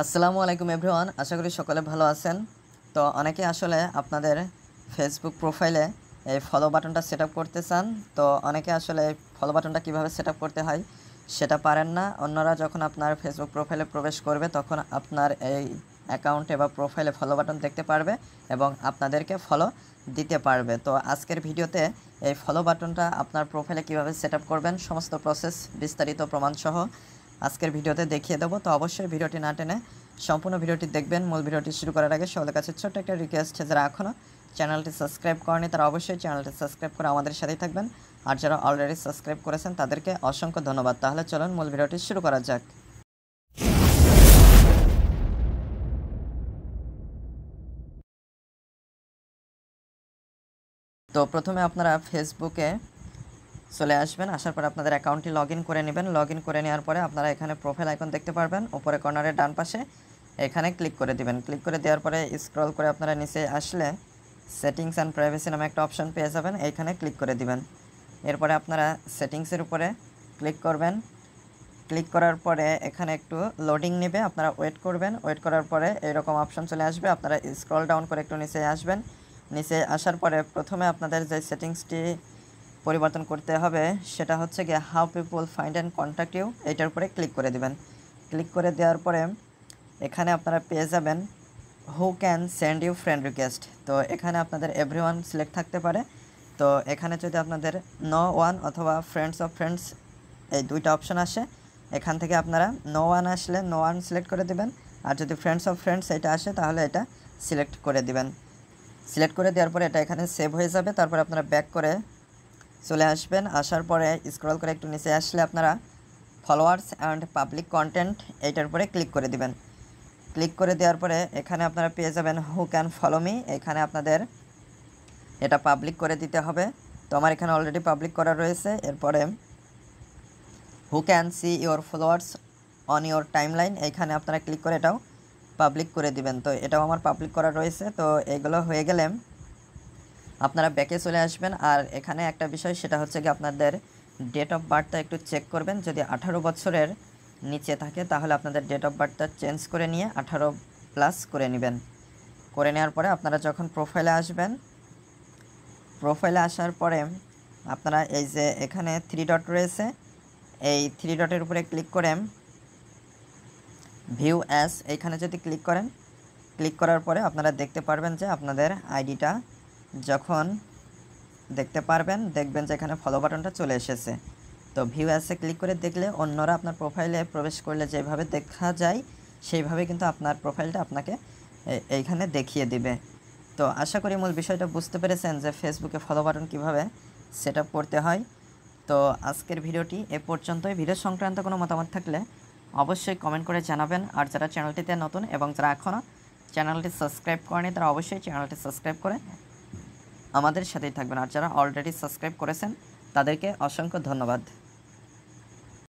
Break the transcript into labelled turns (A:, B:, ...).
A: আসসালামু আলাইকুম এভরিওয়ান, আশা করি সকলে ভালো আছেন। তো অনেকে আসলে আপনাদের ফেসবুক প্রোফাইলে এই ফলো বাটনটা সেট আপ করতে চান। তো অনেকে আসলে ফলো বাটনটা কীভাবে সেট আপ করতে হয় সেটা পারেন না। অন্যরা যখন আপনার ফেসবুক প্রোফাইলে প্রবেশ করবে তখন আপনার এই অ্যাকাউন্টে বা প্রোফাইলে ফলো বাটন দেখতে পারবে এবং আপনাদেরকে ফলো দিতে পারবে। তো আজকের ভিডিওতে এই ফলো বাটনটা আপনার প্রোফাইলে কীভাবে সেট আপ করবেন সমস্ত প্রসেস বিস্তারিত প্রমাণসহ আজকের ভিডিওতে দেখিয়ে দেবো। তো অবশ্যই ভিডিওটি না টেনে সম্পূর্ণ ভিডিওটি দেখবেন। মূল ভিডিওটি শুরু করার আগে সকলের কাছে ছোট্ট একটা রিকোয়েস্ট, যারা এখনও চ্যানেলটি সাবস্ক্রাইব করেনি তারা অবশ্যই চ্যানেলটি সাবস্ক্রাইব করে আমাদের সাথেই থাকবেন, আর যারা অলরেডি সাবস্ক্রাইব করেছেন তাদেরকে অসংখ্য ধন্যবাদ। তাহলে চলুন মূল ভিডিওটি শুরু করা যাক। তো প্রথমে আপনারা ফেসবুকে চলে আসবেন, আসার পর আপনাদের অ্যাকাউন্টটি লগ ইন করে নেবেন। লগ ইন করে নেওয়ার পরে আপনারা এখানে প্রোফাইল আইকন দেখতে পারবেন, উপরে কর্নারের ডান পাশে এখানে ক্লিক করে দিবেন। ক্লিক করে দেওয়ার পরে স্ক্রল করে আপনারা নিচে আসলে সেটিংস অ্যান্ড প্রাইভেসি নামে একটা অপশন পেয়ে যাবেন, এইখানে ক্লিক করে দিবেন। এরপরে আপনারা সেটিংসের উপরে ক্লিক করবেন। ক্লিক করার পরে এখানে একটু লোডিং নেবে, আপনারা ওয়েট করবেন। ওয়েট করার পরে এরকম অপশন চলে আসবে, আপনারা স্ক্রল ডাউন করে একটু নিচে আসবেন। নিচে আসার পরে প্রথমে আপনাদের যে সেটিংসটি পরিবর্তন করতে হবে সেটা হচ্ছে গিয়ে how people find and contact you, এইটার উপরে ক্লিক করে দিবেন। ক্লিক করে দেওয়ার পরে এখানে আপনারা পেয়ে যাবেন who can send you friend request. তো এখানে আপনাদের এভরিওয়ান সিলেক্ট থাকতে পারে। তো এখানে যদি আপনাদের নো ওয়ান অথবা ফ্রেন্ডস অফ ফ্রেন্ডস এই দুইটা অপশন আসে, এখান থেকে আপনারা নো ওয়ান আসলে নো ওয়ান সিলেক্ট করে দিবেন, আর যদি ফ্রেন্ডস অফ ফ্রেন্ডস এটা আসে তাহলে এটা সিলেক্ট করে দিবেন। সিলেক্ট করে দেওয়ার পরে এটা এখানে সেভ হয়ে যাবে। তারপরে আপনারা ব্যাক করে চলে আসবেন। আসার পরে স্ক্রল করে একটু নিচে আসলে আপনারা ফলোয়ার্স অ্যান্ড পাবলিক কন্টেন্ট এইটার উপরে ক্লিক করে দিবেন। ক্লিক করে দেওয়ার পরে এখানে আপনারা পেয়ে যাবেন হু ক্যান ফলো মি, এখানে আপনাদের এটা পাবলিক করে দিতে হবে। তো আমার এখানে অলরেডি পাবলিক করা রয়েছে। এরপরে who can see your followers on your timeline, এইখানে আপনারা ক্লিক করে এটাও পাবলিক করে দিবেন। তো এটাও আমার পাবলিক করা রয়েছে। তো এগুলো হয়ে গেলে আপনারা ব্যাকে চলে আসবেন। আর এখানে একটা বিষয় সেটা হচ্ছে কি আপনাদের ডেট অফ বার্থটা একটু চেক করবেন। যদি 18 বছরের নিচে থাকে তাহলে আপনাদের ডেট অফ বার্থটা চেঞ্জ করে নিয়ে 18+ করে নেবেন। করে নেওয়ার পরে আপনারা যখন প্রোফাইলে আসবেন, প্রোফাইলে আসার পরে আপনারা এই যে এখানে 3 ডট রয়েছে, এই 3 ডটের উপরে ক্লিক করে ভিউ অ্যাস এইখানে যদি ক্লিক করেন, ক্লিক করার পরে আপনারা দেখতে পারবেন যে আপনাদের আইডিটা যখন দেখবেন যে এখানে ফলো বাটনটা চলে এসেছে। তো ভিউ অ্যাসে ক্লিক করে দেখলে অন্যরা আপনার প্রোফাইলে প্রবেশ করলে যেভাবে দেখা যায় সেইভাবে কিন্তু আপনার প্রোফাইলটা আপনাকে এইখানে দেখিয়ে দিবে। তো আশা করি মূল বিষয়টা বুঝতে পেরেছেন যে ফেসবুকে ফলো বাটন কীভাবে সেট আপ করতে হয়। তো আজকের ভিডিওটি এ পর্যন্তই। ভিডিও সংক্রান্ত কোনো মতামত থাকলে অবশ্যই কমেন্ট করে জানাবেন। আর যারা চ্যানেলটিতে নতুন এবং যারা এখনও চ্যানেলটি সাবস্ক্রাইব করেনি তারা অবশ্যই চ্যানেলটি সাবস্ক্রাইব করে আমাদের সাথেই থাকবেন, আর যারা অলরেডি সাবস্ক্রাইব করেছেন তাদেরকে অসংখ্য ধন্যবাদ।